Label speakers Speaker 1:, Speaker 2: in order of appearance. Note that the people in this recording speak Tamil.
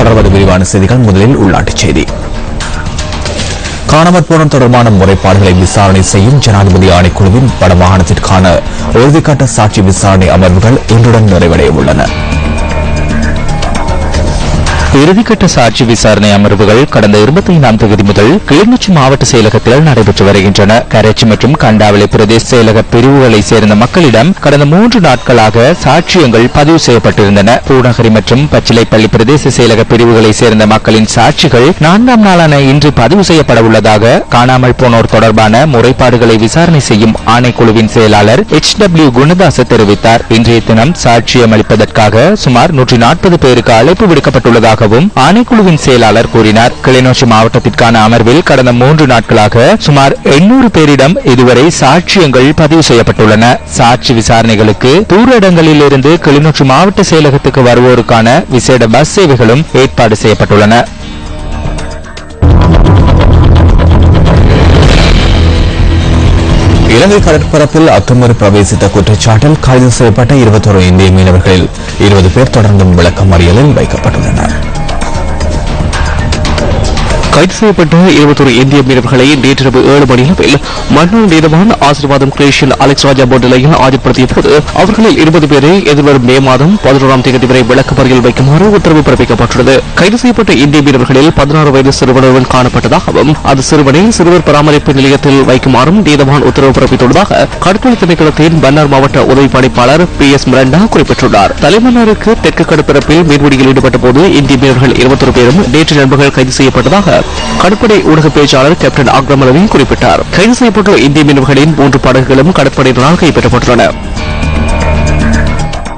Speaker 1: தொடர்வது விரிவான செய்திகள். முதலில் உள்நாட்டுச் செய்தி. காணாமற் போனோர் தொடர்பான முறைப்பாடுகளை விசாரணை செய்யும் ஜனாதிபதி ஆணைக்குழுவின் வடமாகாணத்திற்கான இறுதிக்கட்ட சாட்சி விசாரணை அமர்வுகள் இன்றுடன் நிறைவடைய உள்ளன.
Speaker 2: இறுதிக்கட்ட சாட்சி விசாரணை அமர்வுகள் கடந்த 25ஆம் தேதி முதல் கிளிநொச்சி மாவட்ட செயலகத்தில் நடைபெற்று வருகின்றன. கரைச்சி மற்றும் கண்டாவளை பிரதேச செயலக பிரிவுகளைச் சேர்ந்த மக்களிடம் கடந்த 3 நாட்களாக சாட்சியங்கள் பதிவு செய்யப்பட்டிருந்தன. பூநகரி மற்றும் பச்சிலைப்பள்ளி பிரதேச செயலக பிரிவுகளைச் சேர்ந்த மக்களின் சாட்சிகள் 4ஆம் நாளான இன்று பதிவு செய்யப்பட உள்ளதாக காணாமல் போனோர் தொடர்பான முறைப்பாடுகளை விசாரணை செய்யும் ஆணைக்குழுவின் செயலாளர் HW குணதாச தெரிவித்தார். இன்றைய தினம் சாட்சியம் அளிப்பதற்காக சுமார் 140 பேருக்கு அழைப்பு விடுக்கப்பட்டுள்ளதாக ஆணைக்குழுவின் செயலாளர் கூறினார். கிளிநொச்சி மாவட்டத்திற்கான அமர்வில் கடந்த 3 நாட்களாக சுமார் 800 பேரிடம் இதுவரை சாட்சியங்கள் பதிவு செய்யப்பட்டுள்ளன. சாட்சி விசாரணைகளுக்கு தூர இடங்களில் இருந்து கிளிநொச்சி மாவட்ட செயலகத்துக்கு வருவோருக்கான விசேட பஸ் சேவைகளும் ஏற்பாடு செய்யப்பட்டுள்ளன.
Speaker 1: இலங்கை கடற்பரப்பில் அத்துமீறி பிரவேசித்த குற்றச்சாட்டில் கைது செய்யப்பட்ட 21 இந்திய மீனவர்களில் 20 பேர் தொடர்ந்தும் விளக்கமறியலில் வைக்கப்பட்டுள்ளனர்.
Speaker 3: கைது செய்யப்பட்ட 21 இந்திய மீனவர்களை நேற்றிரவு 7 மணியளவில் மன்னார் நீதவான் ஆசீர்வாதம் கிரேஷியல் அலெக்ஸ் ராஜா நிலையில் ஆஜர்படுத்திய போது அவர்களில் 20 பேரை எதிர்வரும் மே மாதம் 11ஆம் தேதி வரை விளக்கமறியல் வைக்குமாறு உத்தரவு பிறப்பிக்கப்பட்டுள்ளது. கைது செய்யப்பட்ட இந்திய மீனவர்களில் 16 வயது சிறுவனுடன் காணப்பட்டதாகவும் அது சிறுவனை சிறுவர் பராமரிப்பு நிலையத்தில் வைக்குமாறும் நீதவான் உத்தரவு பிறப்பித்துள்ளதாக கடற்படை திணைக்களத்தின் மன்னார் மாவட்ட உதவி பணிப்பாளர் PS மிரண்டா குறிப்பிட்டுள்ளார். தலைமன்னாருக்கு தெற்கு கடற்பரப்பில் மீன்பிடியில் ஈடுபட்ட போது இந்திய மீனவர்கள் 21 பேரும் நேற்று நண்பர்கள் கைது செய்யப்பட்டதாக கடற்படை ஊடக பேச்சாளர் கேப்டன் அக்ரம் ரவி குறிப்பிட்டார். கைது செய்யப்பட்ட இந்திய மீனவர்களின் 3 படகுகளும் கடற்படையினரால் கைப்பற்றப்பட்டுள்ளன.